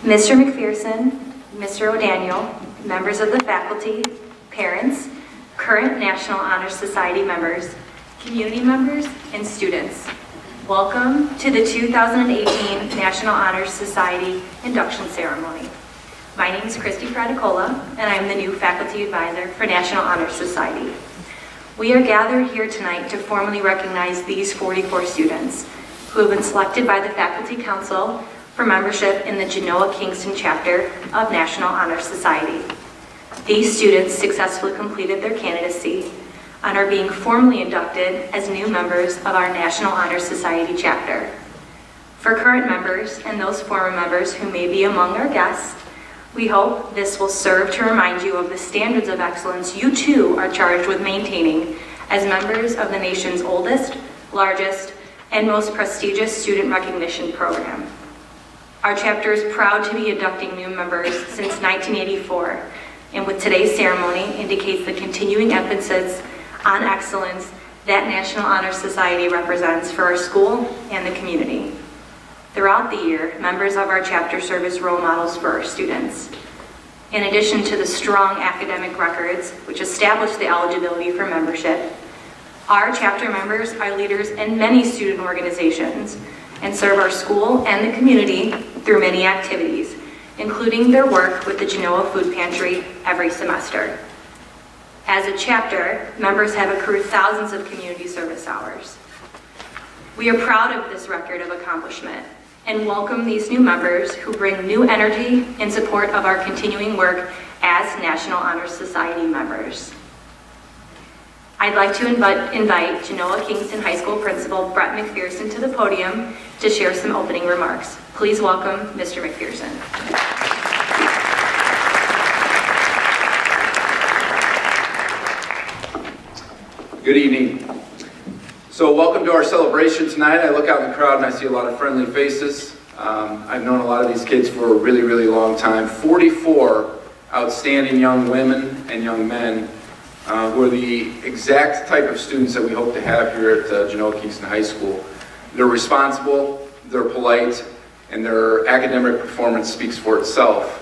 Mr. McPherson, Mr. O'Daniel, members of the faculty, parents, current National Honor Society members, community members, and students. Welcome to the 2018 National Honor Society induction ceremony. My name is Christy Fraticola, and I'm the new faculty advisor for National Honor Society. We are gathered here tonight to formally recognize these 44 students who have been selected by the Faculty Council for membership in the Genoa-Kingston chapter of National Honor Society. These students successfully completed their candidacy and are being formally inducted as new members of our National Honor Society chapter. For current members and those former members who may be among our guests, we hope this will serve to remind you of the standards of excellence you too are charged with maintaining as members of the nation's oldest, largest, and most prestigious student recognition program. Our chapter is proud to be inducting new members since 1984, and with today's ceremony indicates the continuing emphasis on excellence that National Honor Society represents for our school and the community. Throughout the year, members of our chapter serve as role models for our students. In addition to the strong academic records, which establish the eligibility for membership, our chapter members are leaders in many student organizations and serve our school and the community through many activities, including their work with the Genoa Food Pantry every semester. As a chapter, members have accrued thousands of community service hours. We are proud of this record of accomplishment and welcome these new members who bring new energy in support of our continuing work as National Honor Society members. I'd like to invite Genoa-Kingston High School Principal Brett McPherson to the podium to share some opening remarks. Please welcome Mr. McPherson. Good evening. So welcome to our celebration tonight. I look out in the crowd and I see a lot of friendly faces. I've known a lot of these kids for a really, really long time. 44 outstanding young women and young men who are the exact type of students that we hope to have here at Genoa-Kingston High School. They're responsible, they're polite, and their academic performance speaks for itself.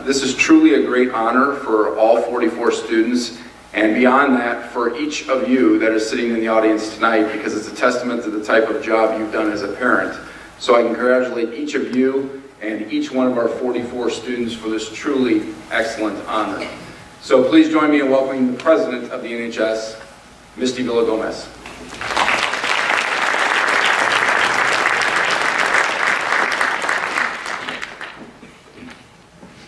This is truly a great honor for all 44 students, and beyond that, for each of you that is sitting in the audience tonight, because it's a testament to the type of job you've done as a parent. So I congratulate each of you and each one of our 44 students for this truly excellent honor. So please join me in welcoming the president of the NHS, Misty Villagomez.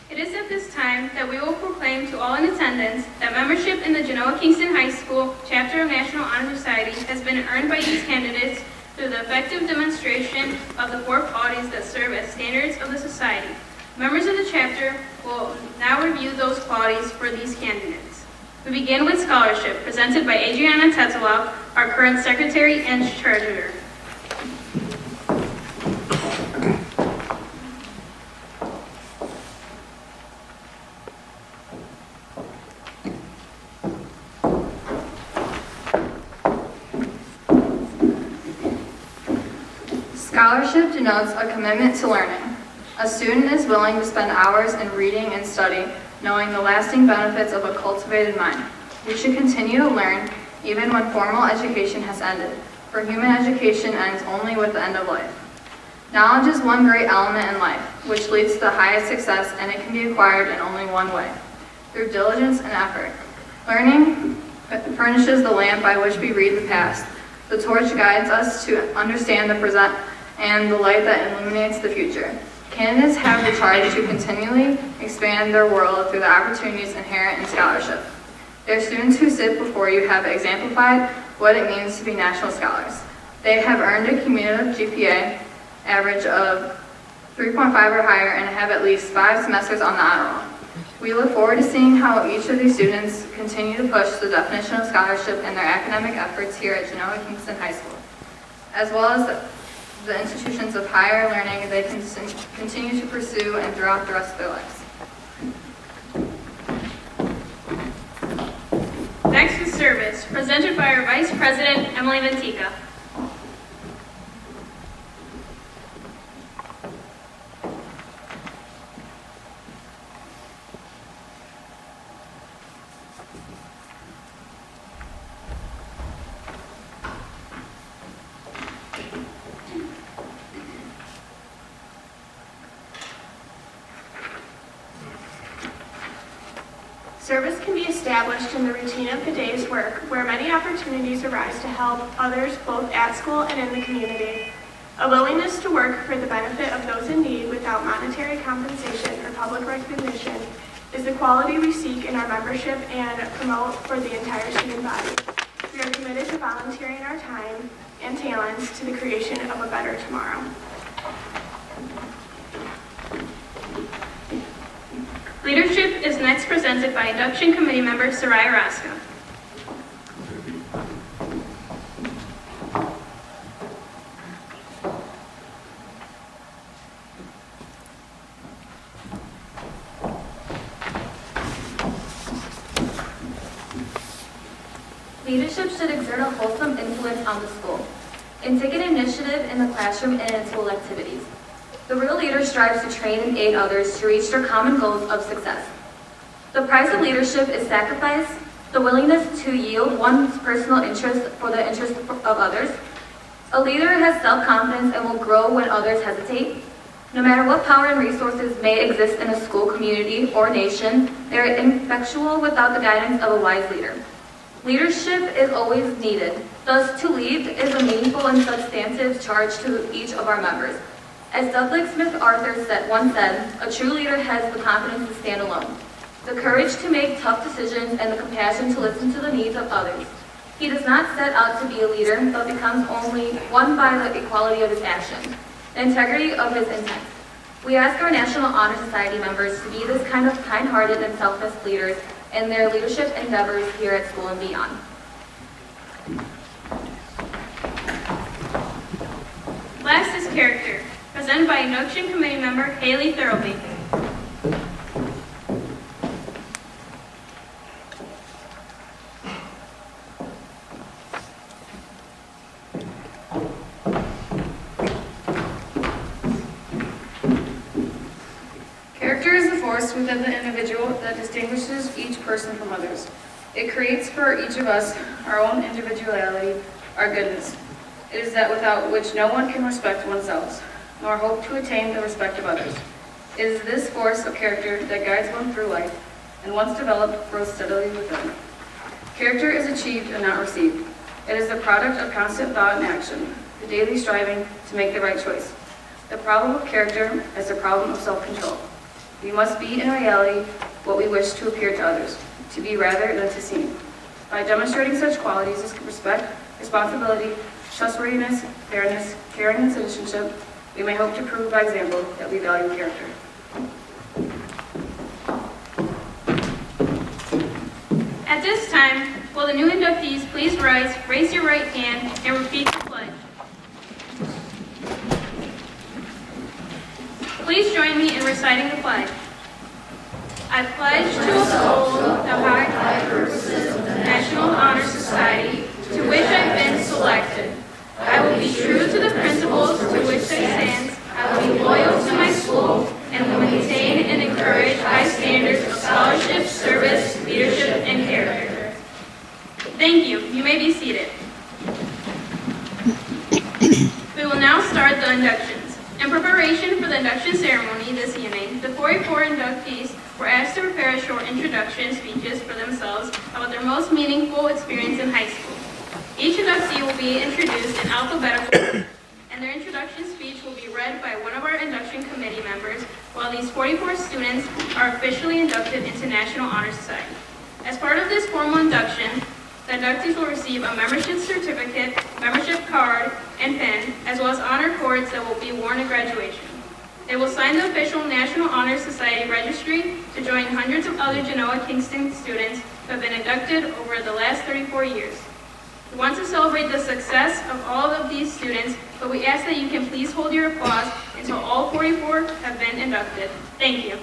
It is at this time that we will proclaim to all in attendance that membership in the Genoa-Kingston High School Chapter of National Honor Society has been earned by these candidates through the effective demonstration of the 4 qualities that serve as standards of the society. Members of the chapter will now review those qualities for these candidates. We begin with scholarship, presented by Adriana Tetelov, our current secretary and treasurer. Scholarship denotes a commitment to learning. A student is willing to spend hours in reading and study, knowing the lasting benefits of a cultivated mind. We should continue to learn even when formal education has ended, for human education ends only with the end of life. Knowledge is one great element in life, which leads to the highest success, and it can be acquired in only one way, through diligence and effort. Learning furnishes the lamp by which we read the past. The torch guides us to understand the present, and the light that illuminates the future. Candidates have the charge to continually expand their world through the opportunities inherent in scholarship. Their students who sit before you have exemplified what it means to be national scholars. They have earned a cumulative GPA average of 3.5 or higher and have at least 5 semesters on the honor roll. We look forward to seeing how each of these students continue to push the definition of scholarship in their academic efforts here at Genoa-Kingston High School, as well as the institutions of higher learning they can continue to pursue and throughout the rest of their lives. next is service, presented by our Vice President, Emily Ventica. Service can be established in the routine of the day's work, where many opportunities arise to help others both at school and in the community. A willingness to work for the benefit of those in need without monetary compensation or public recognition is the quality we seek in our membership and promote for the entire student body. We are committed to volunteering our time and talents to the creation of a better tomorrow. Leadership is next presented by Induction Committee member Soraya Roscoe. Leadership should exert a wholesome influence on the school and take an initiative in the classroom and in school activities. The real leader strives to train and aid others to reach their common goals of success. The price of leadership is sacrifice, the willingness to yield one's personal interest for the interest of others. A leader has self-confidence and will grow when others hesitate. No matter what power and resources may exist in a school, community, or nation, they are ineffectual without the guidance of a wise leader. Leadership is always needed. Thus, to lead is a meaningful and substantive charge to each of our members. As Douglas MacArthur once said, a true leader has the confidence to stand alone, the courage to make tough decisions, and the compassion to listen to the needs of others. He does not set out to be a leader, but becomes only one by the equality of his actions, the integrity of his intent. We ask our National Honor Society members to be this kind of kind-hearted and selfless leaders in their leadership endeavors here at school and beyond. Last is character, presented by Induction Committee member Haley Thurlby. Character is the force within the individual that distinguishes each person from others. It creates for each of us our own individuality, our goodness. It is that without which no one can respect oneself, nor hope to attain the respect of others. It is this force of character that guides one through life, and once developed, grows steadily within. Character is achieved and not received. It is the product of constant thought and action, the daily striving to make the right choice. The problem of character is the problem of self-control. We must be in reality what we wish to appear to others, to be rather than to seem. By demonstrating such qualities as respect, responsibility, trustworthiness, fairness, caring, and citizenship, we may hope to prove by example that we value character. At this time, will the new inductees please rise, raise your right hand, and repeat the pledge. Please join me in reciting the pledge. I pledge to uphold the high purposes of the National Honor Society, to which I've been selected. I will be true to the principles to which I stand. I will be loyal to my school and will maintain and encourage high standards of scholarship, service, leadership, and character. Thank you. You may be seated. We will now start the inductions. In preparation for the induction ceremony this evening, the 44 inductees were asked to prepare short introduction speeches for themselves about their most meaningful experience in high school. Each inductee will be introduced in alphabetical order, and their introduction speech will be read by one of our induction committee members, while these 44 students are officially inducted into National Honor Society. As part of this formal induction, the inductees will receive a membership certificate, membership card, and pin, as well as honor cords that will be worn at graduation. They will sign the official National Honor Society registry to join hundreds of other Genoa-Kingston students who have been inducted over the last 34 years. We want to celebrate the success of all of these students, but we ask that you can please hold your applause until all 44 have been inducted. Thank you.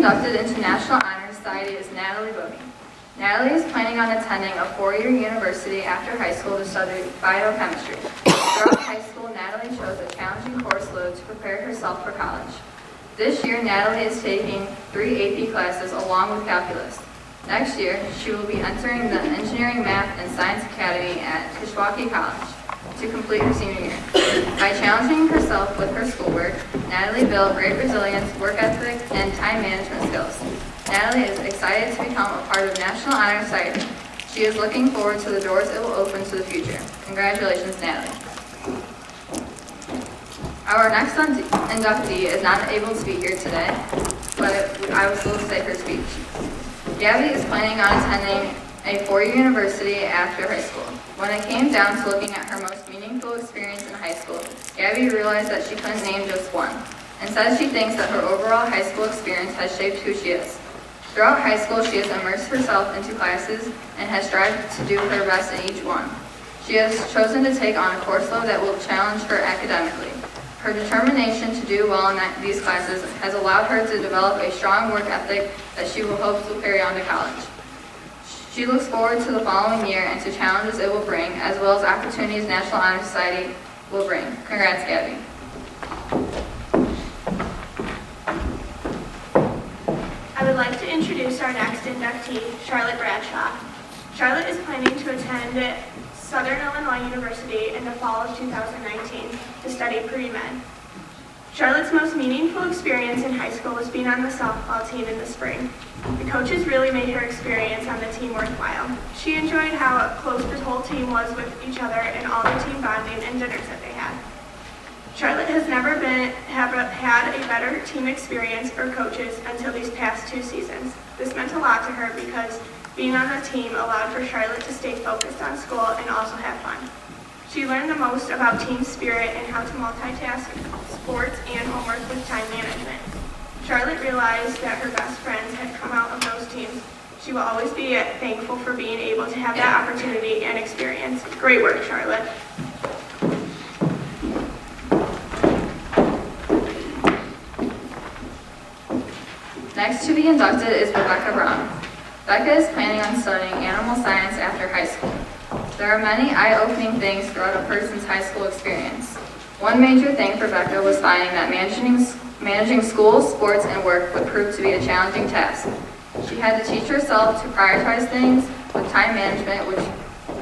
inducted into National Honor Society is Natalie Boogie. Natalie is planning on attending a four-year university after high school to study biochemistry. Throughout high school, Natalie chose a challenging course load to prepare herself for college. This year, Natalie is taking 3 AP classes along with calculus. Next year, she will be entering the Engineering, Math, and Science Academy at Kishwaukee College to complete her senior year. By challenging herself with her schoolwork, Natalie built great resilience, work ethic, and time management skills. Natalie is excited to become a part of National Honor Society. She is looking forward to the doors it will open to the future. Congratulations, Natalie. Our next inductee is not able to be here today, but I will still say her speech. Gabby is planning on attending a four-year university after high school. When it came down to looking at her most meaningful experience in high school, Gabby realized that she couldn't name just one, and says she thinks that her overall high school experience has shaped who she is. Throughout high school, she has immersed herself into classes and has strived to do her best in each one. She has chosen to take on a course load that will challenge her academically. Her determination to do well in these classes has allowed her to develop a strong work ethic that she will hope to carry on to college. She looks forward to the following year and to challenges it will bring, as well as opportunities National Honor Society will bring. Congrats, Gabby. I would like to introduce our next inductee, Charlotte Bradshaw. Charlotte is planning to attend Southern Illinois University in the fall of 2019 to study pre-med. Charlotte's most meaningful experience in high school was being on the softball team in the spring. The coaches really made her experience on the team worthwhile. She enjoyed how close the whole team was with each other and all the team bonding and dinners that they had. Charlotte has never had a better team experience or coaches until these past 2 seasons. This meant a lot to her because being on the team allowed for Charlotte to stay focused on school and also have fun. She learned the most about team spirit and how to multitask sports and homework with time management. Charlotte realized that her best friends had come out of those teams. She will always be thankful for being able to have that opportunity and experience. Great work, Charlotte. Next to be inducted is Rebecca Brown. Becca is planning on studying animal science after high school. There are many eye-opening things throughout a person's high school experience. One major thing for Becca was finding that managing school, sports, and work would prove to be a challenging task. She had to teach herself to prioritize things with time management, which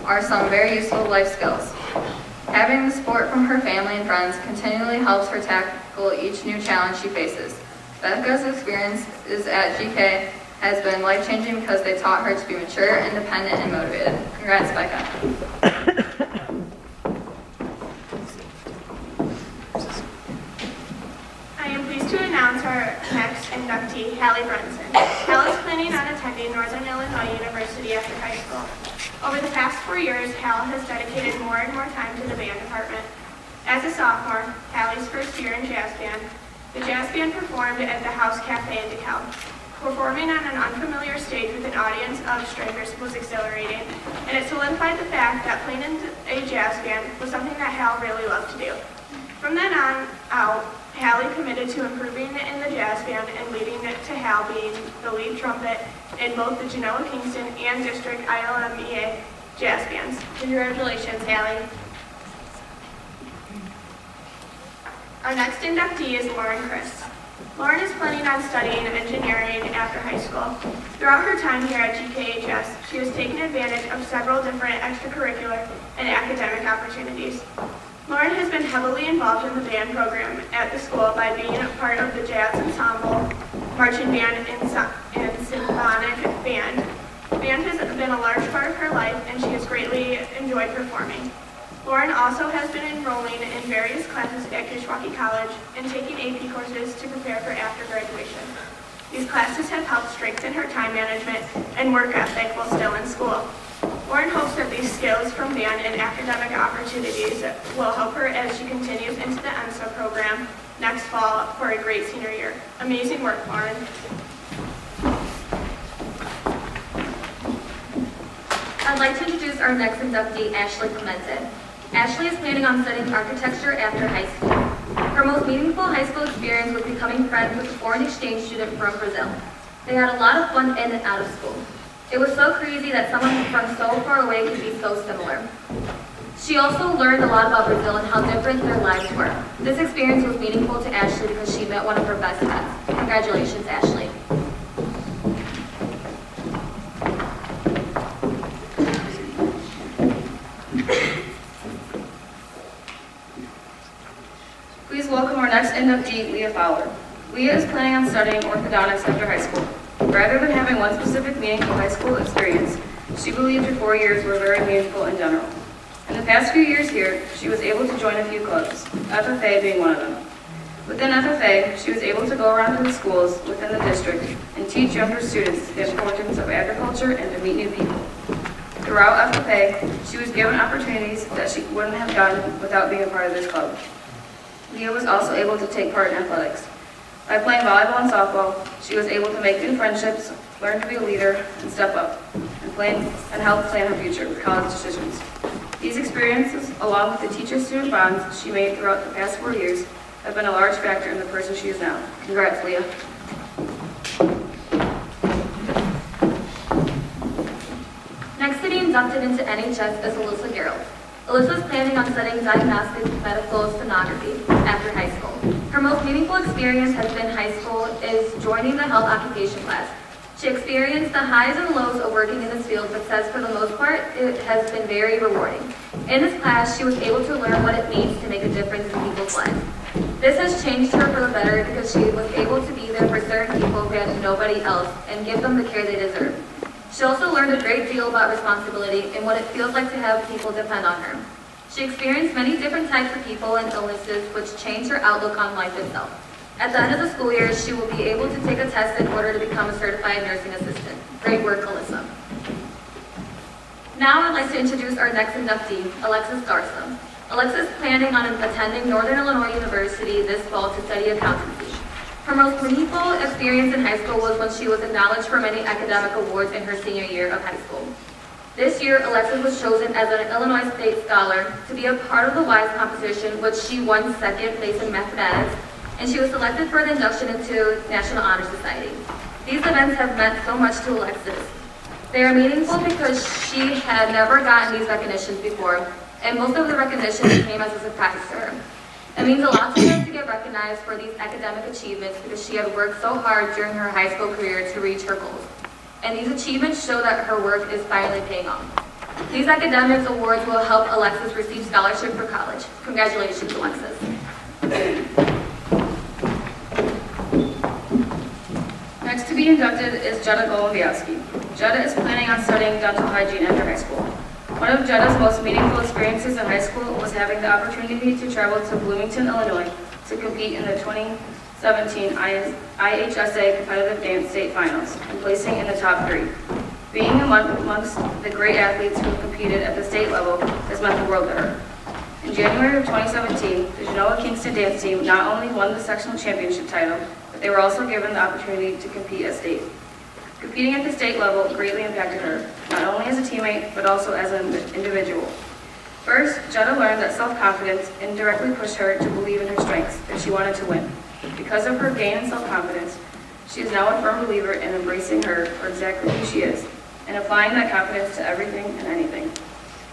are some very useful life skills. Having the support from her family and friends continually helps her tackle each new challenge she faces. Becca's experiences at GK has been life-changing because they taught her to be mature, independent, and motivated. Congrats, Becca. I am pleased to announce our next inductee, Hallie Brunson. Hallie is planning on attending Northern Illinois University after high school. Over the past 4 years, Hallie has dedicated more and more time to the band department. As a sophomore, Hallie's first year in jazz band, the jazz band performed at the House Cafe in DeKalb. Performing on an unfamiliar stage with an audience of strangers was exhilarating, and it solidified the fact that playing in a jazz band was something that Hal really loved to do. From then on out, Hallie committed to improving in the jazz band and leading it to Hal being the lead trumpet in both the Genoa-Kingston and District ILMEA jazz bands. Congratulations, Hallie. Our next inductee is Lauren Chris. Lauren is planning on studying engineering after high school. Throughout her time here at GKHS, she has taken advantage of several different extracurricular and academic opportunities. Lauren has been heavily involved in the band program at the school by being a part of the jazz ensemble, marching band, and symphonic band. Band has been a large part of her life, and she has greatly enjoyed performing. Lauren also has been enrolling in various classes at Kishwaukee College and taking AP courses to prepare for after graduation. These classes have helped strengthen her time management and work ethic while still in school. Lauren hopes that these skills from band and academic opportunities will help her as she continues into the ENSA program next fall for a great senior year. Amazing work, Lauren. I'd like to introduce our next inductee, Ashley Clemente. Ashley is planning on studying architecture after high school. Her most meaningful high school experience was becoming friends with a foreign exchange student from Brazil. They had a lot of fun in and out of school. It was so crazy that someone from so far away could be so similar. She also learned a lot about Brazil and how different their lives were. This experience was meaningful to Ashley because she met one of her best friends. Congratulations, Ashley. Please welcome our next inductee, Leah Fowler. Leah is planning on studying orthodontics after high school. Rather than having one specific meaningful high school experience, she believed her 4 years were very meaningful in general. In the past few years here, she was able to join a few clubs, FFA being one of them. Within FFA, she was able to go around to the schools within the district and teach younger students the importance of agriculture and to meet new people. Throughout FFA, she was given opportunities that she wouldn't have gotten without being a part of this club. Leah was also able to take part in athletics. By playing volleyball and softball, she was able to make new friendships, learn to be a leader, and step up, and help plan her future with college decisions. These experiences, along with the teacher-student bonds she made throughout the past 4 years, have been a large factor in the person she is now. Congrats, Leah. Next to be inducted into NHS is Alyssa Gerald. Alyssa is planning on studying diagnostic medical sonography after high school. Her most meaningful experience has been high school is joining the health occupation class. She experienced the highs and lows of working in this field, but says for the most part, it has been very rewarding. In this class, she was able to learn what it means to make a difference in people's lives. This has changed her for the better because she was able to be there for certain people who had nobody else and give them the care they deserve. She also learned a great deal about responsibility and what it feels like to have people depend on her. She experienced many different types of people and illnesses, which changed her outlook on life itself. At the end of the school year, she will be able to take a test in order to become a certified nursing assistant. Great work, Alyssa. Now I'd like to introduce our next inductee, Alexis Garza. Alexis is planning on attending Northern Illinois University this fall to study accountancy. Her most meaningful experience in high school was when she was acknowledged for many academic awards in her senior year of high school. This year, Alexis was chosen as an Illinois State Scholar to be a part of the WISE competition, which she won second place in mathematics, and she was selected for the induction into National Honor Society. These events have meant so much to Alexis. They are meaningful because she had never gotten these recognitions before, and most of the recognition came as a surprise to her. It means a lot to her to get recognized for these academic achievements because she had worked so hard during her high school career to reach her goals. And these achievements show that her work is finally paying off. These academic awards will help Alexis receive scholarship for college. Congratulations, Alexis. Next to be inducted is Jetta Golombowski. Jetta is planning on studying dental hygiene after high school. One of Jetta's most meaningful experiences in high school was having the opportunity to travel to Bloomington, Illinois to compete in the 2017 IHSA competitive dance state finals and placing in the top 3. Being amongst the great athletes who have competed at the state level has meant the world to her. In January of 2017, the Genoa-Kingston dance team not only won the sectional championship title, but they were also given the opportunity to compete at state. Competing at the state level greatly impacted her, not only as a teammate, but also as an individual. First, Jetta learned that self-confidence indirectly pushed her to believe in her strengths if she wanted to win. Because of her gain in self-confidence, she is now a firm believer in embracing her for exactly who she is and applying that confidence to everything and anything.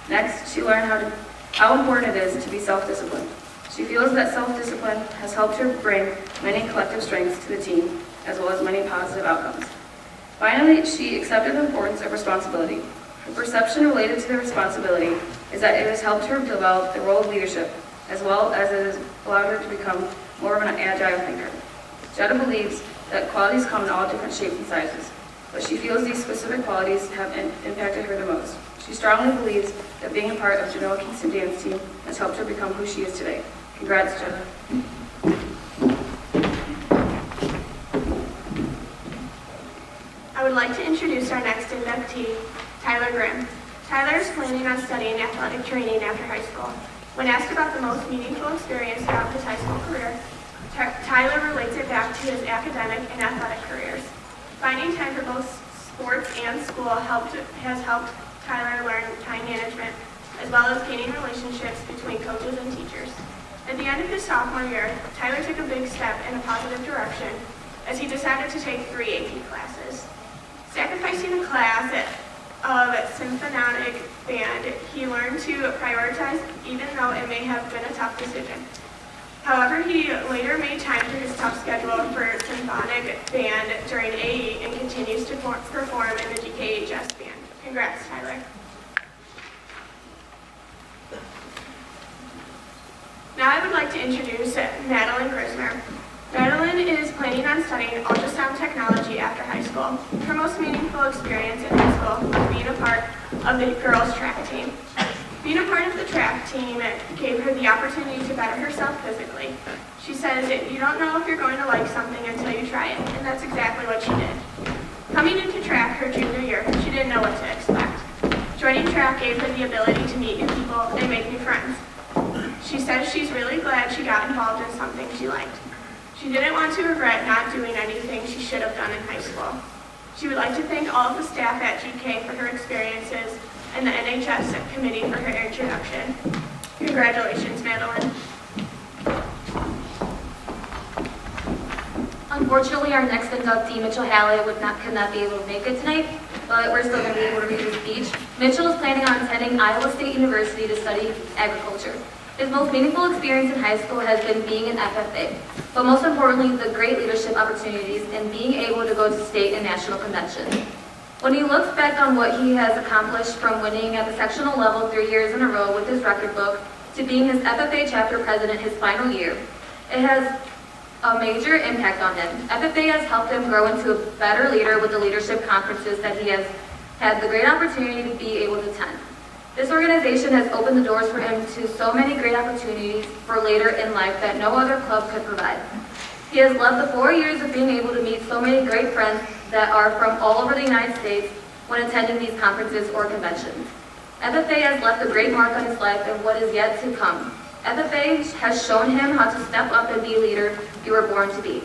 Next, she learned how important it is to be self-disciplined. She feels that self-discipline has helped her bring many collective strengths to the team, as well as many positive outcomes. Finally, she accepted the importance of responsibility. Her perception related to the responsibility is that it has helped her develop the role of leadership, as well as it has allowed her to become more of an agile thinker. Jetta believes that qualities come in all different shapes and sizes, but she feels these specific qualities have impacted her the most. She strongly believes that being a part of Genoa-Kingston dance team has helped her become who she is today. Congrats, Jetta. I would like to introduce our next inductee, Tyler Graham. Tyler is planning on studying athletic training after high school. When asked about the most meaningful experience throughout his high school career, Tyler relates it back to his academic and athletic careers. Finding time for both sports and school has helped Tyler learn time management, as well as gaining relationships between coaches and teachers. At the end of his sophomore year, Tyler took a big step in a positive direction as he decided to take 3 AP classes. Sacrificing a class of symphonic band, he learned to prioritize even though it may have been a tough decision. However, he later made time for his tough schedule for symphonic band during AE and continues to perform in the GKHS band. Congrats, Tyler. Now I would like to introduce Madeline Grismer. Madeline is planning on studying ultrasound technology after high school. Her most meaningful experience in high school was being a part of the girls' track team. Being a part of the track team gave her the opportunity to better herself physically. She says, "You don't know if you're going to like something until you try it," and that's exactly what she did. Coming into track her junior year, she didn't know what to expect. Joining track gave her the ability to meet new people and make new friends. She says she's really glad she got involved in something she liked. She didn't want to regret not doing anything she should have done in high school. She would like to thank all of the staff at GK for her experiences and the NHS committee for her introduction. Congratulations, Madeline. Unfortunately, our next inductee, Mitchell Hallett, could not be able to make it tonight, but we're still going to be able to read his speech. Mitchell is planning on attending Iowa State University to study agriculture. His most meaningful experience in high school has been being an FFA, but most importantly, the great leadership opportunities and being able to go to state and national conventions. When he looks back on what he has accomplished from winning at the sectional level 3 years in a row with his record book to being his FFA chapter president his final year, it has a major impact on him. FFA has helped him grow into a better leader with the leadership conferences that he has had the great opportunity to be able to attend. This organization has opened the doors for him to so many great opportunities for later in life that no other club could provide. He has loved the 4 years of being able to meet so many great friends that are from all over the United States when attending these conferences or conventions. FFA has left a great mark on his life and what is yet to come. FFA has shown him how to step up and be a leader you were born to be.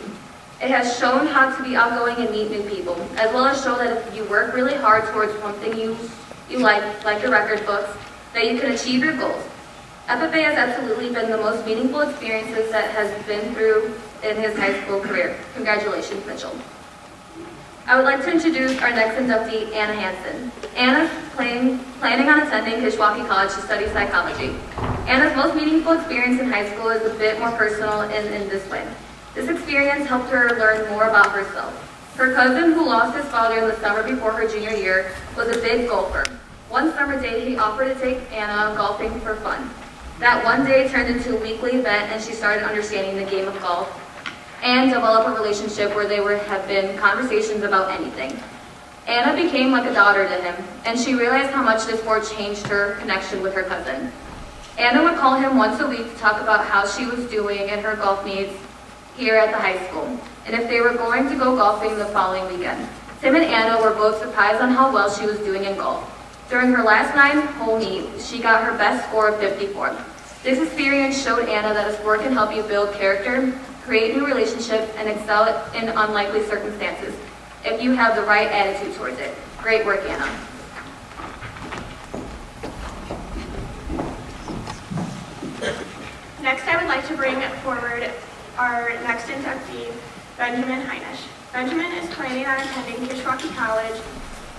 It has shown how to be outgoing and meet new people, as well as show that if you work really hard towards one thing you like your record books, that you can achieve your goals. FFA has absolutely been the most meaningful experiences that has been through in his high school career. Congratulations, Mitchell. I would like to introduce our next inductee, Anna Hansen. Anna's planning on attending Kishwaukee College to study psychology. Anna's most meaningful experience in high school is a bit more personal in this way. This experience helped her learn more about herself. Her cousin, who lost his father in the summer before her junior year, was a big golfer. One summer day, he offered to take Anna golfing for fun. That one day turned into a weekly event, and she started understanding the game of golf and develop a relationship where there have been conversations about anything. Anna became like a daughter to him, and she realized how much this sport changed her connection with her cousin. Anna would call him once a week to talk about how she was doing and her golf needs here at the high school, and if they were going to go golfing the following weekend. Tim and Anna were both surprised on how well she was doing in golf. During her last 9-hole meet, she got her best score of 54. This experience showed Anna that a sport can help you build character, create new relationships, and excel in unlikely circumstances if you have the right attitude towards it. Great work, Anna. Next, I would like to bring forward our next inductee, Benjamin Heinisch. Benjamin is planning on attending Kishwaukee College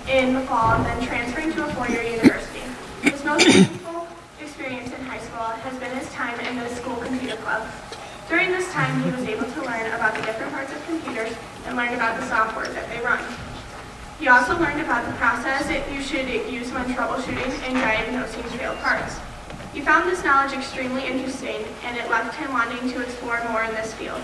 in the fall, then transferring to a 4-year university. His most meaningful experience in high school has been his time in the school computer club. During this time, he was able to learn about the different parts of computers and learn about the software that they run. He also learned about the process that you should use when troubleshooting and diagnosing failed parts. He found this knowledge extremely interesting, and it left him wanting to explore more in this field.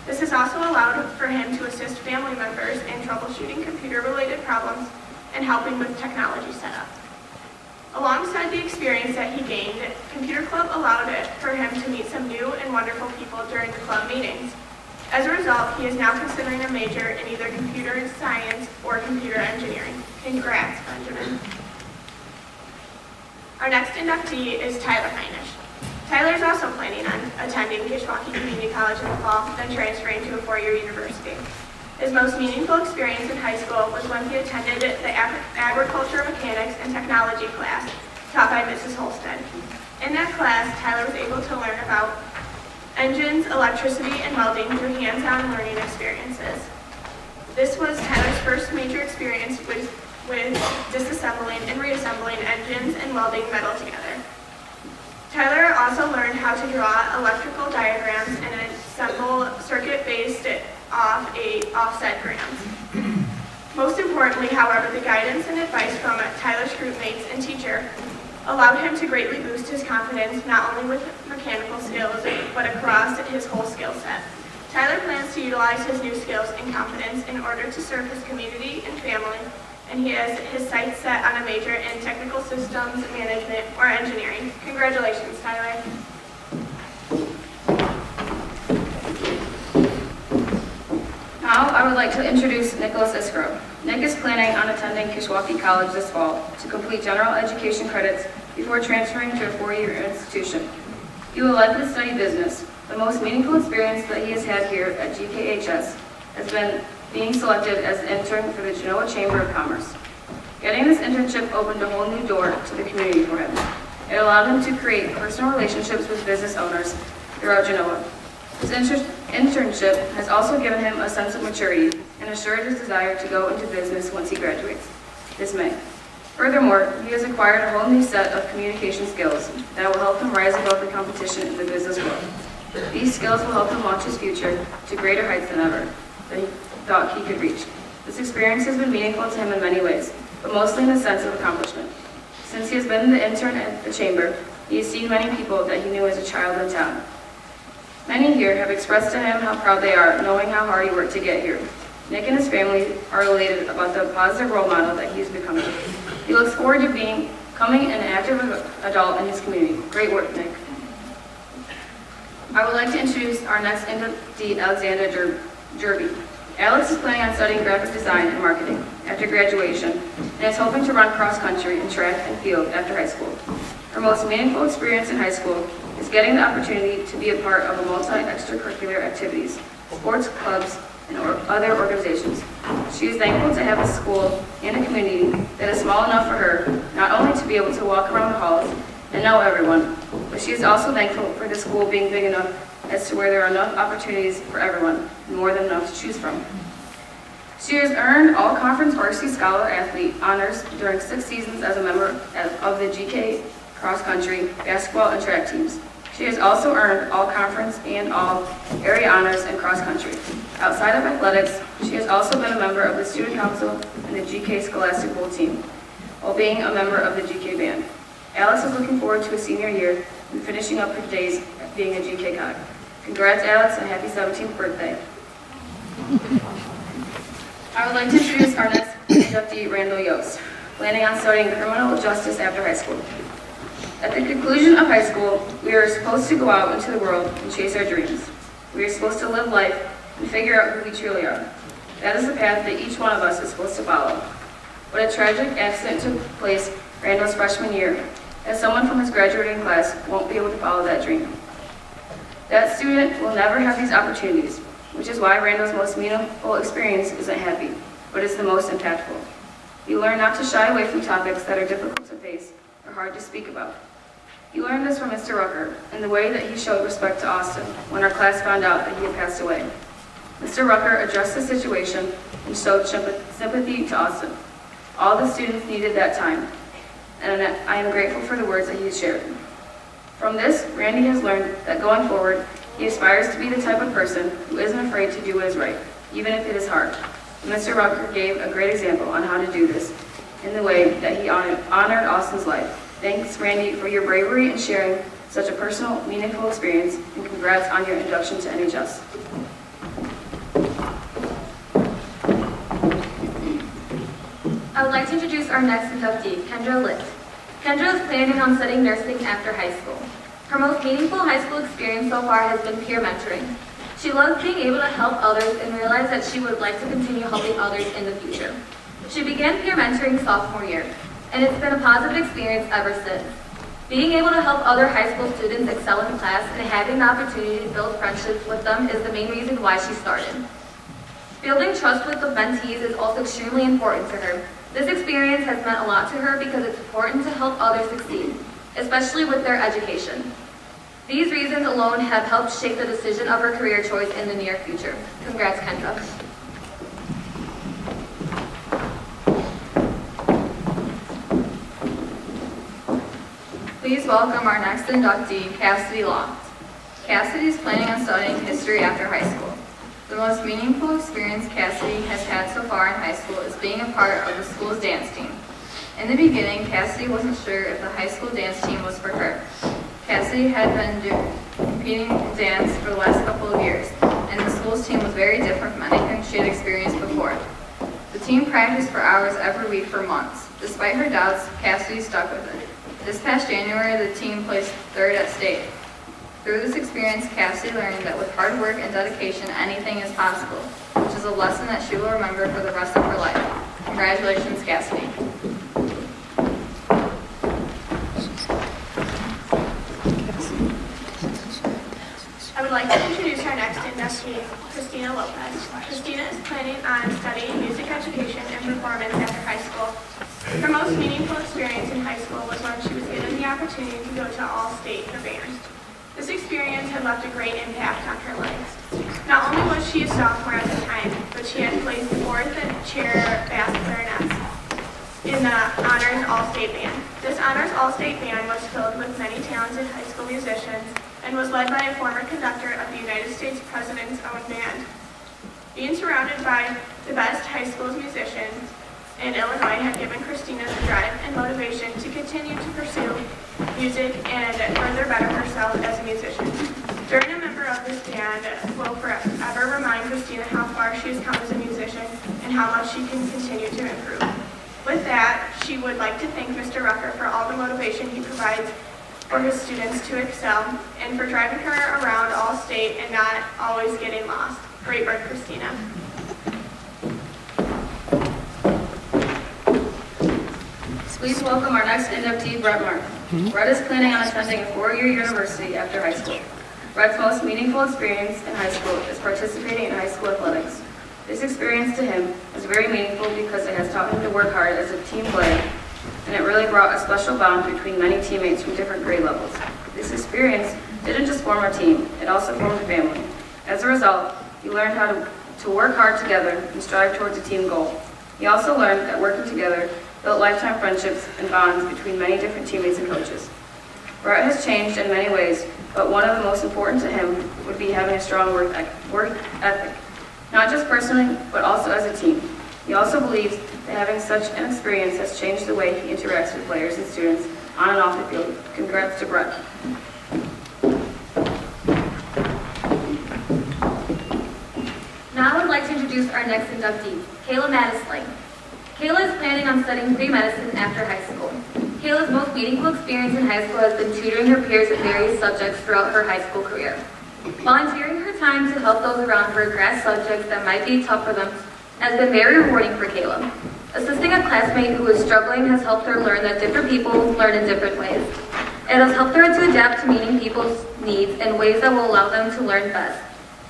This has also allowed for him to assist family members in troubleshooting computer-related problems and helping with technology setup. Alongside the experience that he gained, Computer Club allowed it for him to meet some new and wonderful people during the club meetings. As a result, he is now considering a major in either computer science or computer engineering. Congrats, Benjamin. Our next inductee is Tyler Heinisch. Tyler is also planning on attending Kishwaukee Community College in the fall, then transferring to a 4-year university. His most meaningful experience in high school was when he attended the Agriculture, Mechanics, and Technology class taught by Mrs. Holstead. In that class, Tyler was able to learn about engines, electricity, and welding through hands-on learning experiences. This was Tyler's first major experience with disassembling and reassembling engines and welding metal together. Tyler also learned how to draw electrical diagrams and assemble circuit based off offset grams. Most importantly, however, the guidance and advice from Tyler's group mates and teacher allowed him to greatly boost his confidence not only with mechanical skills, but across his whole skill set. Tyler plans to utilize his new skills and confidence in order to serve his community and family, and he has his sights set on a major in technical systems management or engineering. Congratulations, Tyler. Now, I would like to introduce Nicholas Iskro. Nick is planning on attending Kishwaukee College this fall to complete general education credits before transferring to a four-year institution. He will likely study business. The most meaningful experience that he has had here at GKHS has been being selected as an intern for the Genoa Chamber of Commerce. Getting this internship opened a whole new door to the community for him. It allowed him to create personal relationships with business owners throughout Genoa. His internship has also given him a sense of maturity and assured his desire to go into business once he graduates this May. Furthermore, he has acquired a whole new set of communication skills that will help him rise above the competition in the business world. These skills will help him launch his future to greater heights than ever that he thought he could reach. This experience has been meaningful to him in many ways, but mostly in the sense of accomplishment. Since he has been the intern at the Chamber, he has seen many people that he knew as a child in town. Many here have expressed to him how proud they are, knowing how hard he worked to get here. Nick and his family are elated about the positive role model that he is becoming. He looks forward to becoming an active adult in his community. Great work, Nick. I would like to introduce our next inductee, Alexander Jerby. Alex is planning on studying graphic design and marketing after graduation and is hoping to run cross-country in track and field after high school. Her most meaningful experience in high school is getting the opportunity to be a part of a multi-extracurricular activities, sports clubs, and other organizations. She is thankful to have a school and a community that is small enough for her not only to be able to walk around the halls and know everyone, but she is also thankful for the school being big enough as to where there are enough opportunities for everyone, and more than enough to choose from. She has earned all-conference varsity scholar athlete honors during 6 seasons as a member of the GK cross-country, basketball, and track teams. She has also earned all-conference and all-area honors in cross-country. Outside of athletics, she has also been a member of the student council and the GK Scholastic Bowl team, while being a member of the GK band. Alex is looking forward to a senior year and finishing up her days being a GK Cog. Congrats, Alex, and happy 17th birthday. I would like to introduce our next inductee, Randall Yost, planning on studying criminal justice after high school. At the conclusion of high school, we are supposed to go out into the world and chase our dreams. We are supposed to live life and figure out who we truly are. That is the path that each one of us is supposed to follow. But a tragic accident took place Randall's freshman year, as someone from his graduating class won't be able to follow that dream. That student will never have these opportunities, which is why Randall's most meaningful experience isn't happy, but is the most impactful. You learn not to shy away from topics that are difficult to face or hard to speak about. You learned this from Mr. Rucker in the way that he showed respect to Austin when our class found out that he had passed away. Mr. Rucker addressed the situation and showed sympathy to Austin. All the students needed that time, and I am grateful for the words that he shared. From this, Randy has learned that going forward, he aspires to be the type of person who isn't afraid to do what is right, even if it is hard. Mr. Rucker gave a great example on how to do this in the way that he honored Austin's life. Thanks, Randy, for your bravery in sharing such a personal, meaningful experience, and congrats on your induction to NHS. I would like to introduce our next inductee, Kendra Litt. Kendra is planning on studying nursing after high school. Her most meaningful high school experience so far has been peer mentoring. She loves being able to help others and realized that she would like to continue helping others in the future. She began peer mentoring sophomore year, and it's been a positive experience ever since. Being able to help other high school students excel in class and having the opportunity to build friendships with them is the main reason why she started. Building trust with the mentees is also extremely important to her. This experience has meant a lot to her because it's important to help others succeed, especially with their education. These reasons alone have helped shape the decision of her career choice in the near future. Congrats, Kendra. Please welcome our next inductee, Cassidy Long. Cassidy is planning on studying history after high school. The most meaningful experience Cassidy has had so far in high school is being a part of the school's dance team. In the beginning, Cassidy wasn't sure if the high school dance team was for her. Cassidy had been competing in dance for the last couple of years, and the school's team was very different from anything she had experienced before. The team practiced for hours every week for months. Despite her doubts, Cassidy stuck with it. This past January, the team placed third at state. Through this experience, Cassidy learned that with hard work and dedication, anything is possible, which is a lesson that she will remember for the rest of her life. Congratulations, Cassidy. I would like to introduce our next inductee, Christina Lopez. Christina is planning on studying music education and performance after high school. Her most meaningful experience in high school was when she was given the opportunity to go to All-State for band. This experience had left a great impact on her life. Not only was she a sophomore at the time, but she had placed fourth chair bass clarinet in the Honors All-State Band. This Honors All-State Band was filled with many talented high school musicians and was led by a former conductor of the United States President's own band. Being surrounded by the best high school musicians in Illinois had given Christina the drive and motivation to continue to pursue music and further better herself as a musician. During a member of this band will forever remind Christina how far she has come as a musician and how much she can continue to improve. With that, she would like to thank Mr. Rucker for all the motivation he provides for his students to excel and for driving her around All-State and not always getting lost. Great work, Christina. Please welcome our next inductee, Brett Mark. Brett is planning on attending a four-year university after high school. Brett's most meaningful experience in high school is participating in high school athletics. This experience to him is very meaningful because it has taught him to work hard as a team player, and it really brought a special bond between many teammates from different grade levels. This experience didn't just form a team, it also formed a family. As a result, he learned how to work hard together and strive towards a team goal. He also learned that working together built lifetime friendships and bonds between many different teammates and coaches. Brett has changed in many ways, but one of the most important to him would be having a strong work ethic, not just personally, but also as a team. He also believes that having such an experience has changed the way he interacts with players and students on and off the field. Congrats to Brett. Now I would like to introduce our next inductee, Kayla Mattisling. Kayla is planning on studying pre-medicine after high school. Kayla's most meaningful experience in high school has been tutoring her peers in various subjects throughout her high school career. Volunteering her time to help those around her grasp subjects that might be tough for them has been very rewarding for Kayla. Assisting a classmate who is struggling has helped her learn that different people learn in different ways. It has helped her to adapt to meeting people's needs in ways that will allow them to learn best.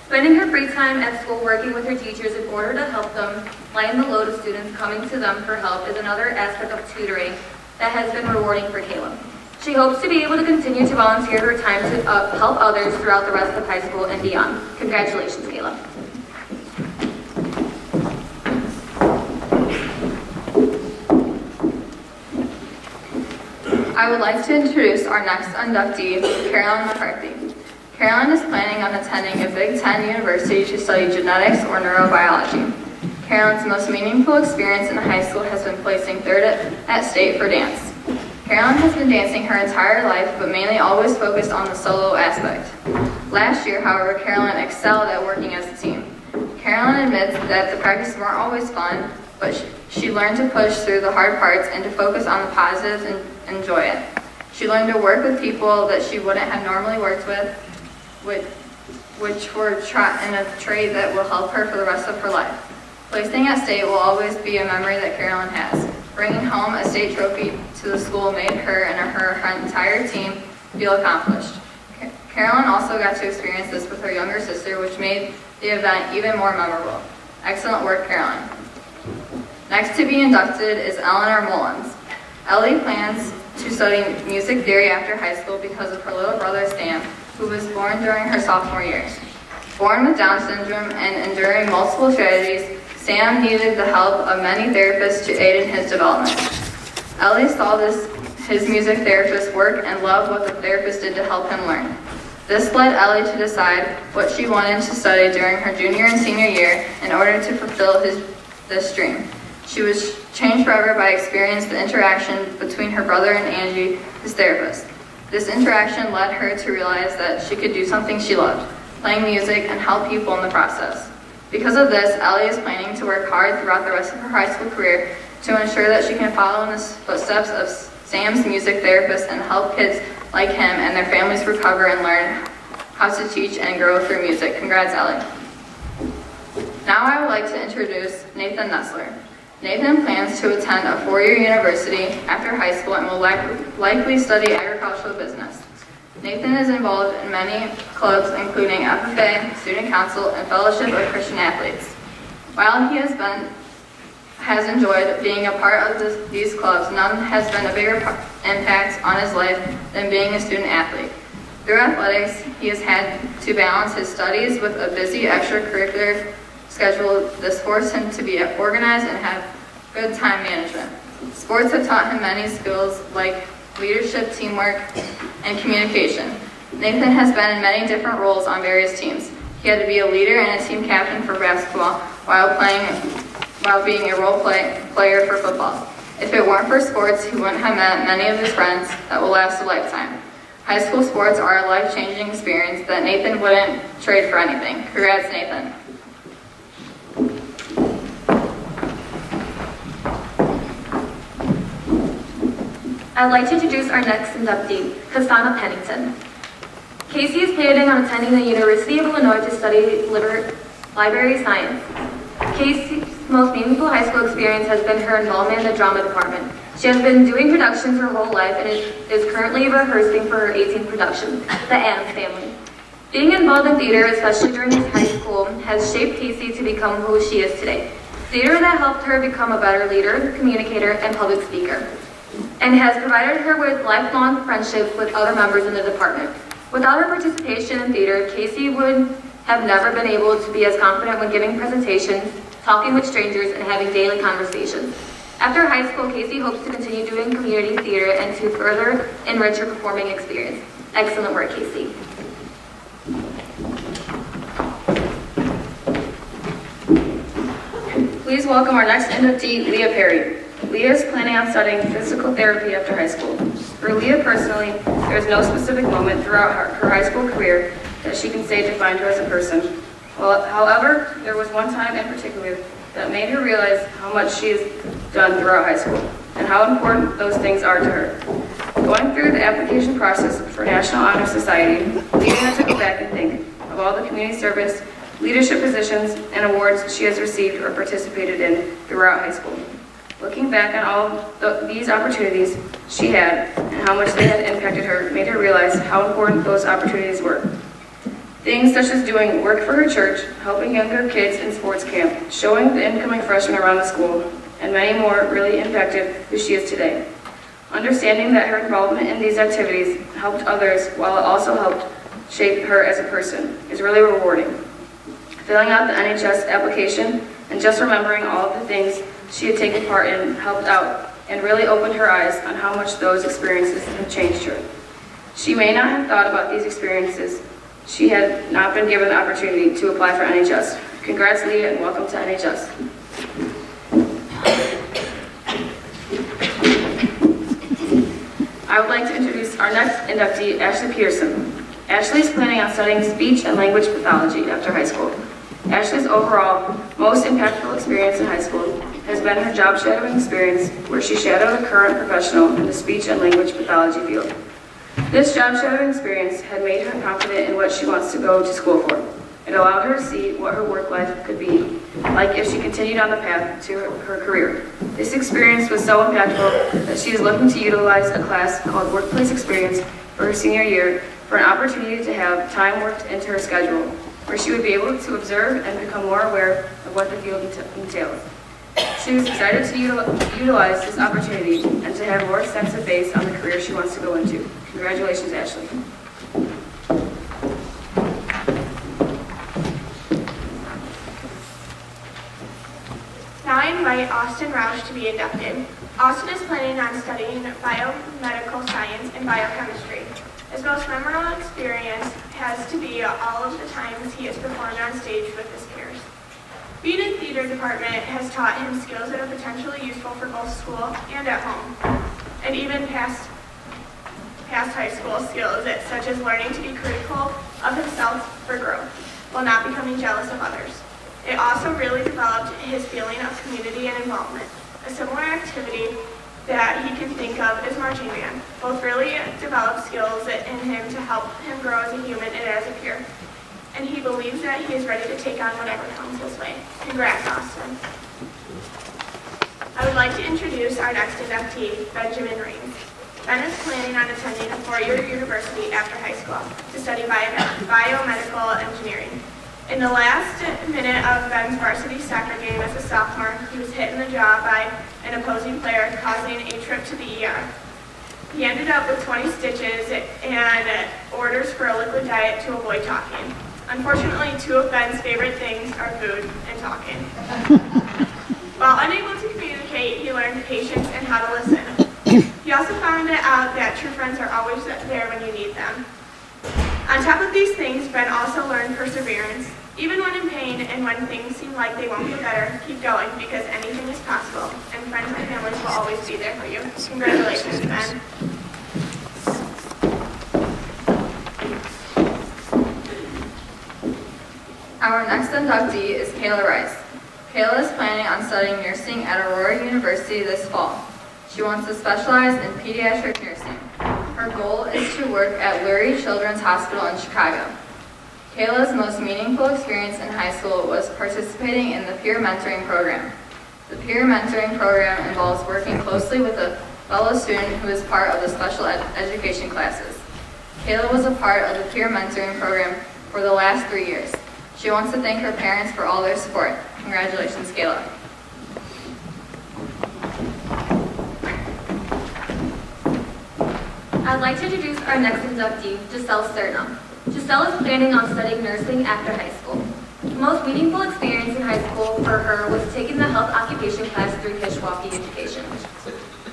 Spending her free time at school working with her teachers in order to help them lighten the load of students coming to them for help is another aspect of tutoring that has been rewarding for Kayla. She hopes to be able to continue to volunteer her time to help others throughout the rest of high school and beyond. Congratulations, Kayla. I would like to introduce our next inductee, Carolyn McCarthy. Carolyn is planning on attending a Big Ten university to study genetics or neurobiology. Carolyn's most meaningful experience in high school has been placing third at state for dance. Carolyn has been dancing her entire life, but mainly always focused on the solo aspect. Last year, however, Carolyn excelled at working as a team. Carolyn admits that the practices weren't always fun, but she learned to push through the hard parts and to focus on the positives and enjoy it. She learned to work with people that she wouldn't have normally worked with, which were in a trade that will help her for the rest of her life. Placing at state will always be a memory that Carolyn has. Bringing home a state trophy to the school made her and her entire team feel accomplished. Carolyn also got to experience this with her younger sister, which made the event even more memorable. Excellent work, Carolyn. Next to be inducted is Eleanor Mullins. Ellie plans to study music theory after high school because of her little brother, Stan, who was born during her sophomore year. Born with Down syndrome and enduring multiple tragedies, Sam needed the help of many therapists to aid in his development. Ellie saw his music therapist work and loved what the therapist did to help him learn. This led Ellie to decide what she wanted to study during her junior and senior year in order to fulfill this dream. She was changed forever by experiencing the interaction between her brother and Angie, his therapist. This interaction led her to realize that she could do something she loved, playing music, and help people in the process. Because of this, Ellie is planning to work hard throughout the rest of her high school career to ensure that she can follow in the footsteps of Sam's music therapist and help kids like him and their families recover and learn how to teach and grow through music. Congrats, Ellie. Now I would like to introduce Nathan Nessler. Nathan plans to attend a four-year university after high school and will likely study agricultural business. Nathan is involved in many clubs including FFA, Student Council, and Fellowship of Christian Athletes. While he has enjoyed being a part of these clubs, none has been a bigger impact on his life than being a student athlete. Through athletics, he has had to balance his studies with a busy extracurricular schedule. This forced him to be organized and have good time management. Sports have taught him many skills like leadership, teamwork, and communication. Nathan has been in many different roles on various teams. He had to be a leader and a team captain for basketball while being a role player for football. If it weren't for sports, he wouldn't have met many of his friends that will last a lifetime. High school sports are a life-changing experience that Nathan wouldn't trade for anything. Congrats, Nathan. I'd like to introduce our next inductee, Kasana Pennington. Casey is planning on attending the University of Illinois to study library science. Casey's most meaningful high school experience has been her involvement in the drama department. She has been doing productions her whole life and is currently rehearsing for her 18th production, The Addams Family. Being involved in theater, especially during high school, has shaped Casey to become who she is today. Theater that helped her become a better leader, communicator, and public speaker, and has provided her with lifelong friendships with other members in the department. Without her participation in theater, Casey would have never been able to be as confident when giving presentations, talking with strangers, and having daily conversations. After high school, Casey hopes to continue doing community theater and to further enrich her performing experience. Excellent work, Casey. Please welcome our next inductee, Leah Perry. Leah is planning on studying physical therapy after high school. For Leah personally, there is no specific moment throughout her high school career that she can say defined her as a person. Well, however, there was one time in particular that made her realize how much she has done throughout high school and how important those things are to her. Going through the application process for National Honor Society, Leah had to go back and think of all the community service, leadership positions, and awards she has received or participated in throughout high school. Looking back on all these opportunities she had and how much they had impacted her made her realize how important those opportunities were. Things such as doing work for her church, helping younger kids in sports camp, showing the incoming freshmen around the school, and many more really impacted who she is today. Understanding that her involvement in these activities helped others while it also helped shape her as a person is really rewarding. Filling out the NHS application and just remembering all of the things she had taken part in helped out and really opened her eyes on how much those experiences have changed her. She may not have thought about these experiences. She had not been given the opportunity to apply for NHS. Congrats, Leah, and welcome to NHS. I would like to introduce our next inductee, Ashley Pearson. Ashley is planning on studying speech and language pathology after high school. Ashley's overall most impactful experience in high school has been her job shadowing experience, where she shadowed a current professional in the speech and language pathology field. This job shadowing experience had made her confident in what she wants to go to school for. It allowed her to see what her work life could be like if she continued on the path to her career. This experience was so impactful that she is looking to utilize a class called Workplace Experience for her senior year for an opportunity to have time worked into her schedule, where she would be able to observe and become more aware of what the field entails. She was excited to utilize this opportunity and to have more extensive base on the career she wants to go into. Congratulations, Ashley. Now I invite Austin Roush to be inducted. Austin is planning on studying biomedical science and biochemistry. His most memorable experience has to be all of the times he has performed on stage with his peers. Being in theater department has taught him skills that are potentially useful for both school and at home, and even past high school skills such as learning to be critical of himself for growth while not becoming jealous of others. It also really developed his feeling of community and involvement. A similar activity that he can think of is marching band. Both really developed skills in him to help him grow as a human and as a peer. And he believes that he is ready to take on whatever comes his way. Congrats, Austin. I would like to introduce our next inductee, Benjamin Raines. Ben is planning on attending a four-year university after high school to study biomedical engineering. In the last minute of Ben's varsity soccer game as a sophomore, he was hit in the jaw by an opposing player, causing a trip to the ER. He ended up with 20 stitches and orders for a liquid diet to avoid talking. Unfortunately, two of Ben's favorite things are food and talking. While unable to communicate, he learned patience and how to listen. He also found out that true friends are always there when you need them. On top of these things, Ben also learned perseverance. Even when in pain and when things seem like they won't get better, keep going because anything is possible, and friends and families will always be there for you. Congratulations, Ben. Our next inductee is Kayla Rice. Kayla is planning on studying nursing at Aurora University this fall. She wants to specialize in pediatric nursing. Her goal is to work at Lurie Children's Hospital in Chicago. Kayla's most meaningful experience in high school was participating in the peer mentoring program. The peer mentoring program involves working closely with a fellow student who is part of the special education classes. Kayla was a part of the peer mentoring program for the last 3 years. She wants to thank her parents for all their support. Congratulations, Kayla. I'd like to introduce our next inductee, Giselle Sterno. Giselle is planning on studying nursing after high school. The most meaningful experience in high school for her was taking the health occupation class through Kishwaukee Education.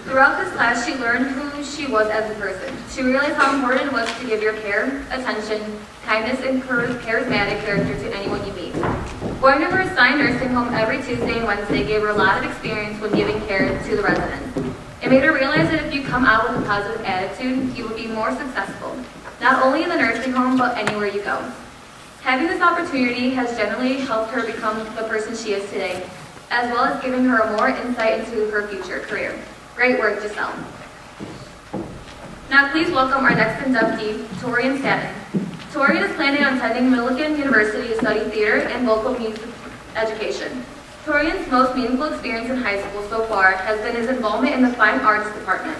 Throughout this class, she learned who she was as a person. She realized how important it was to give your care, attention, kindness, and charismatic character to anyone you meet. Going to her assigned nursing home every Tuesday and Wednesday gave her a lot of experience when giving care to the residents. It made her realize that if you come out with a positive attitude, you will be more successful, not only in the nursing home, but anywhere you go. Having this opportunity has generally helped her become the person she is today, as well as giving her a more insight into her future career. Great work, Giselle. Now please welcome our next inductee, Torian Staton. Torian is planning on attending Millikan University to study theater and vocal music education. Torian's most meaningful experience in high school so far has been his involvement in the fine arts department.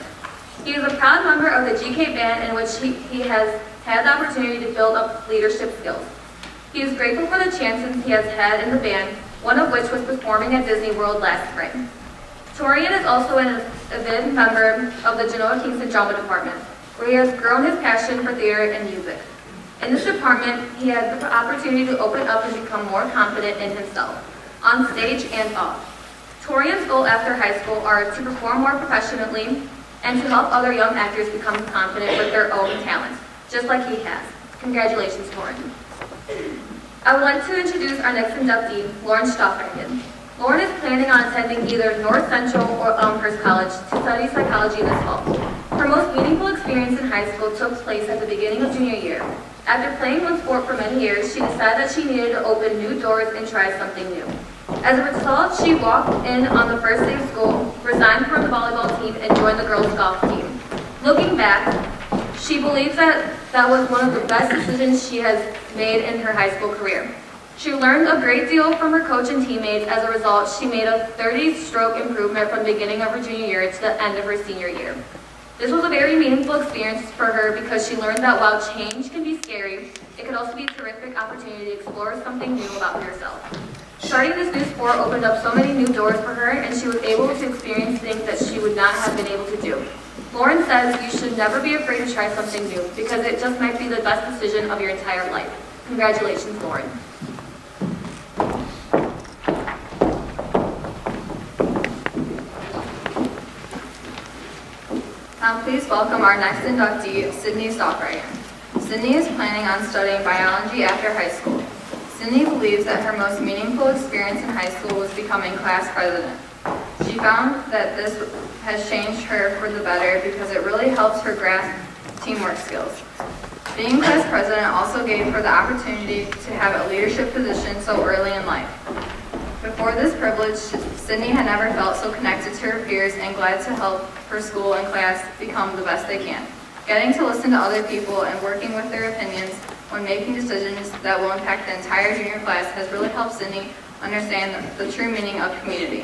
He is a proud member of the GK band in which he has had the opportunity to build up leadership skills. He is grateful for the chances he has had in the band, one of which was performing at Disney World last spring. Torian is also an avid member of the Genoa-Kingston drama department, where he has grown his passion for theater and music. In this department, he has the opportunity to open up and become more confident in himself, on stage and off. Torian's goal after high school are to perform more professionally and to help other young actors become confident with their own talents, just like he has. Congratulations, Torian. I would like to introduce our next inductee, Lauren Stoffringen. Lauren is planning on attending either North Central or Elmhurst College to study psychology this fall. Her most meaningful experience in high school took place at the beginning of junior year. After playing one sport for many years, she decided that she needed to open new doors and try something new. As a result, she walked in on the first day of school, resigned from the volleyball team, and joined the girls' golf team. Looking back, she believes that was one of the best decisions she has made in her high school career. She learned a great deal from her coach and teammates. As a result, she made a 30-stroke improvement from the beginning of her junior year to the end of her senior year. This was a very meaningful experience for her because she learned that while change can be scary, it could also be a terrific opportunity to explore something new about herself. Starting this new sport opened up so many new doors for her, and she was able to experience things that she would not have been able to do. Lauren says you should never be afraid to try something new because it just might be the best decision of your entire life. Congratulations, Lauren. please welcome our next inductee, Sydney Stockright. Sydney is planning on studying biology after high school. Sydney believes that her most meaningful experience in high school was becoming class president. She found that this has changed her for the better because it really helps her grasp teamwork skills. Being class president also gave her the opportunity to have a leadership position so early in life. Before this privilege, Sydney had never felt so connected to her peers and glad to help her school and class become the best they can. Getting to listen to other people and working with their opinions when making decisions that will impact the entire junior class has really helped Sydney understand the true meaning of community.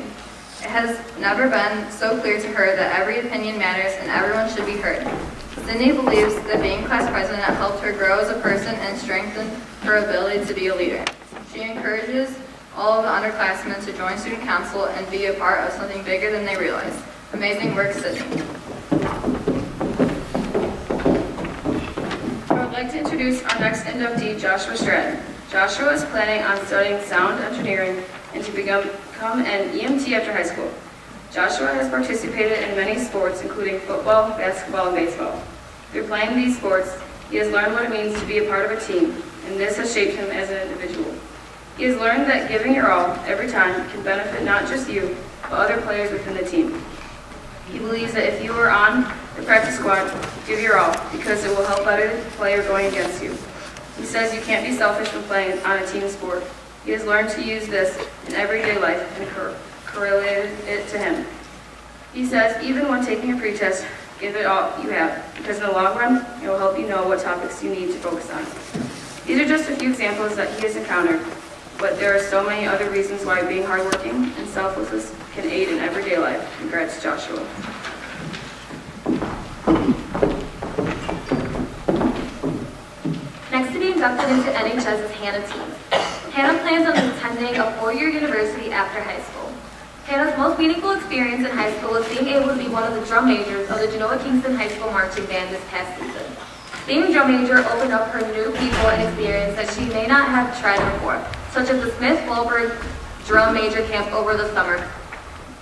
It has never been so clear to her that every opinion matters and everyone should be heard. Sydney believes that being class president helped her grow as a person and strengthen her ability to be a leader. She encourages all of the underclassmen to join student council and be a part of something bigger than they realize. Amazing work, Sydney. I would like to introduce our next inductee, Joshua Stratton. Joshua is planning on studying sound engineering and to become an EMT after high school. Joshua has participated in many sports, including football, basketball, and baseball. Through playing these sports, he has learned what it means to be a part of a team, and this has shaped him as an individual. He has learned that giving your all every time can benefit not just you, but other players within the team. He believes that if you are on the practice squad, give your all, because it will help better the player going against you. He says you can't be selfish when playing on a team sport. He has learned to use this in everyday life and correlated it to him. He says even when taking a pretest, give it all you have, because in the long run, it will help you know what topics you need to focus on. These are just a few examples that he has encountered, but there are so many other reasons why being hardworking and selfless can aid in everyday life. Congrats, Joshua. Next to be inducted into NHS is Hannah Team. Hannah plans on attending a 4-year university after high school. Hannah's most meaningful experience in high school was being able to be one of the drum majors of the Genoa-Kingston High School marching band this past season. Being a drum major opened up her new people and experience that she may not have tried before, such as the Smith-Wahlberg Drum Major Camp over the summer.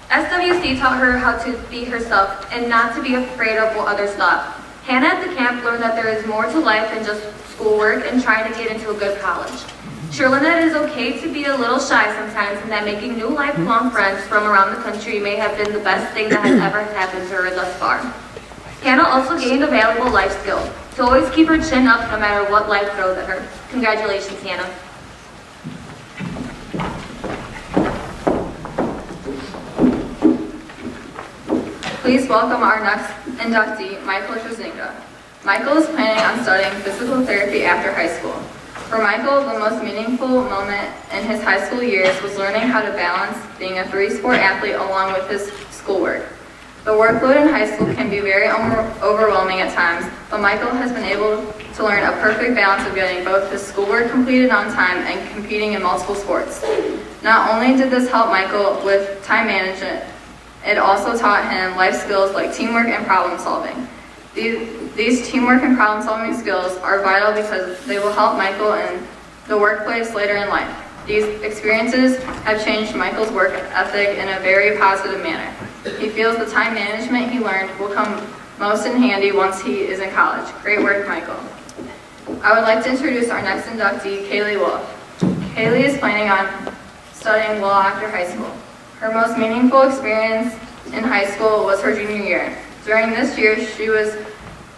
SWC taught her how to be herself and not to be afraid of what others thought. Hannah at the camp learned that there is more to life than just schoolwork and trying to get into a good college. She learned that it is okay to be a little shy sometimes and that making new lifelong friends from around the country may have been the best thing that has ever happened to her thus far. Hannah also gained a valuable life skill, to always keep her chin up no matter what life throws at her. Congratulations, Hannah. Please welcome our next inductee, Michael Trzynka. Michael is planning on studying physical therapy after high school. For Michael, the most meaningful moment in his high school years was learning how to balance being a 3-sport athlete along with his schoolwork. The workload in high school can be very overwhelming at times, but Michael has been able to learn a perfect balance of getting both his schoolwork completed on time and competing in multiple sports. Not only did this help Michael with time management, it also taught him life skills like teamwork and problem solving. These teamwork and problem solving skills are vital because they will help Michael in the workplace later in life. These experiences have changed Michael's work ethic in a very positive manner. He feels the time management he learned will come most in handy once he is in college. Great work, Michael. I would like to introduce our next inductee, Kaylee Wolf. Kaylee is planning on studying law after high school. Her most meaningful experience in high school was her junior year. During this year,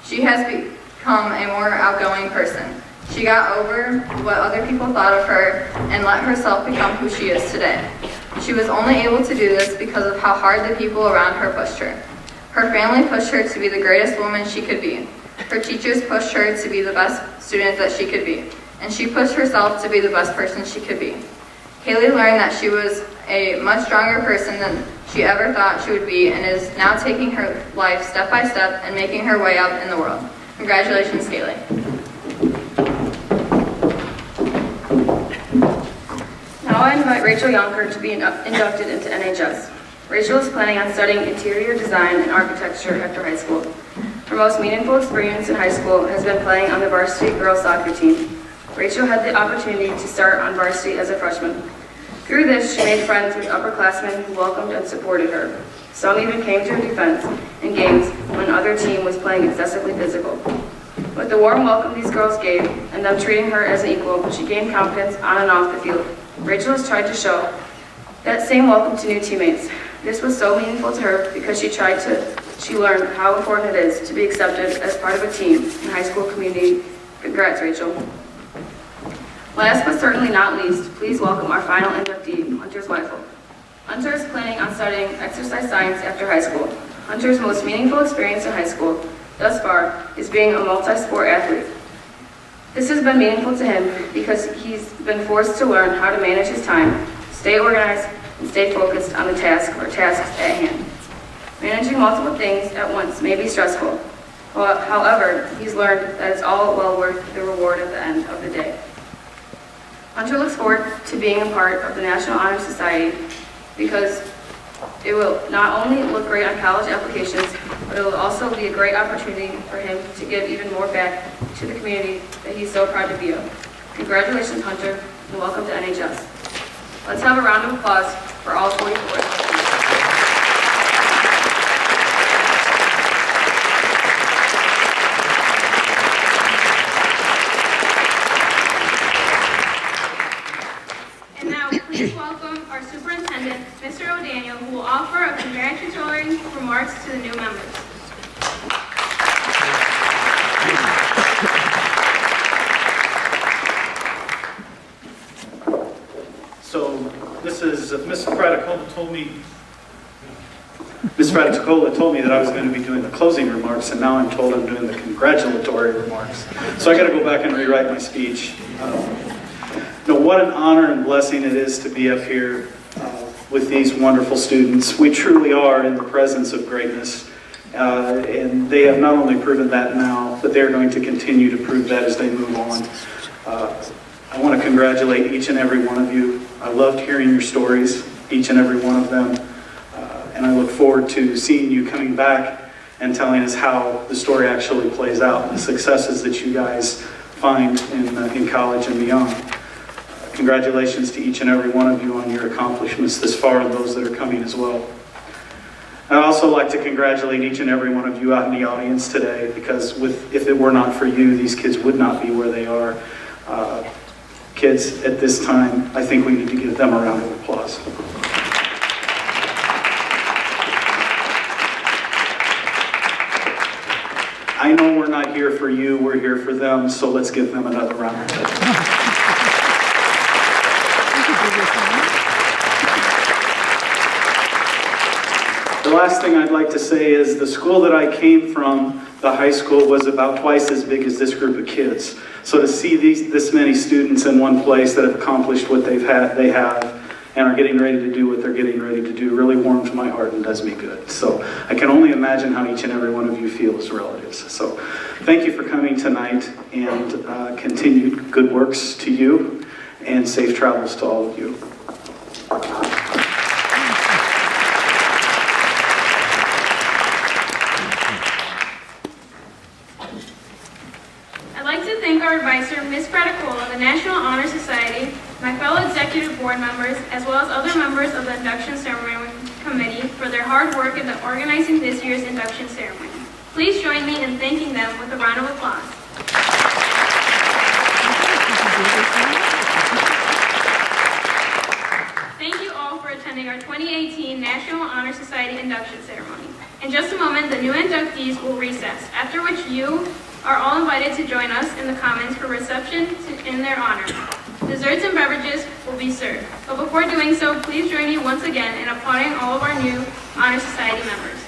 she has become a more outgoing person. She got over what other people thought of her and let herself become who she is today. She was only able to do this because of how hard the people around her pushed her. Her family pushed her to be the greatest woman she could be. Her teachers pushed her to be the best student that she could be. And she pushed herself to be the best person she could be. Kaylee learned that she was a much stronger person than she ever thought she would be and is now taking her life step by step and making her way up in the world. Congratulations, Kaylee. Now I invite Rachel Yonker to be inducted into NHS. Rachel is planning on studying interior design and architecture after high school. Her most meaningful experience in high school has been playing on the varsity girls soccer team. Rachel had the opportunity to start on varsity as a freshman. Through this, she made friends with upperclassmen who welcomed and supported her. Some even came to her defense in games when other team was playing excessively physical. With the warm welcome these girls gave and them treating her as an equal, she gained confidence on and off the field. Rachel has tried to show that same welcome to new teammates. This was so meaningful to her because she learned how important it is to be accepted as part of a team in high school community. Congrats, Rachel. Last but certainly not least, please welcome our final inductee, Hunter's Weifel. Hunter is planning on studying exercise science after high school. Hunter's most meaningful experience in high school thus far is being a multi-sport athlete. This has been meaningful to him because he's been forced to learn how to manage his time, stay organized, and stay focused on the task or tasks at hand. Managing multiple things at once may be stressful. However, he's learned that it's all well worth the reward at the end of the day. Hunter looks forward to being a part of the National Honor Society because it will not only look great on college applications, but it will also be a great opportunity for him to give even more back to the community that he's so proud to be of. Congratulations, Hunter, and welcome to NHS. Let's have a round of applause for all 44. And now, please welcome our superintendent, Mr. O'Daniel, who will offer a congratulatory remarks to the new members. So Ms. Fraticola told me, Ms. Fraticola told me that I was going to be doing the closing remarks, and now I'm told I'm doing the congratulatory remarks. So I got to go back and rewrite my speech. What an honor and blessing it is to be up here with these wonderful students. We truly are in the presence of greatness, and they have not only proven that now, but they're going to continue to prove that as they move on. I want to congratulate each and every one of you. I loved hearing your stories, each and every one of them, and I look forward to seeing you coming back and telling us how the story actually plays out and the successes that you guys find in college and beyond. Congratulations to each and every one of you on your accomplishments this far and those that are coming as well. I'd also like to congratulate each and every one of you out in the audience today, because if it were not for you, these kids would not be where they are. Kids, at this time, I think we need to give them a round of applause. I know we're not here for you, we're here for them, so let's give them another round of applause. The last thing I'd like to say is the school that I came from, the high school, was about twice as big as this group of kids. So to see this many students in one place that have accomplished what they have and are getting ready to do what they're getting ready to do really warms my heart and does me good. So I can only imagine how each and every one of you feel as relatives. So thank you for coming tonight, and continued good works to you and safe travels to all of you. I'd like to thank our advisor, Ms. Fraticola, the National Honor Society, my fellow executive board members, as well as other members of the induction ceremony committee for their hard work in organizing this year's induction ceremony. Please join me in thanking them with a round of applause. Thank you all for attending our 2018 National Honor Society induction ceremony. In just a moment, the new inductees will recess, after which you are all invited to join us in the Commons for reception in their honor. Desserts and beverages will be served. But before doing so, please join me once again in applauding all of our new Honor Society members.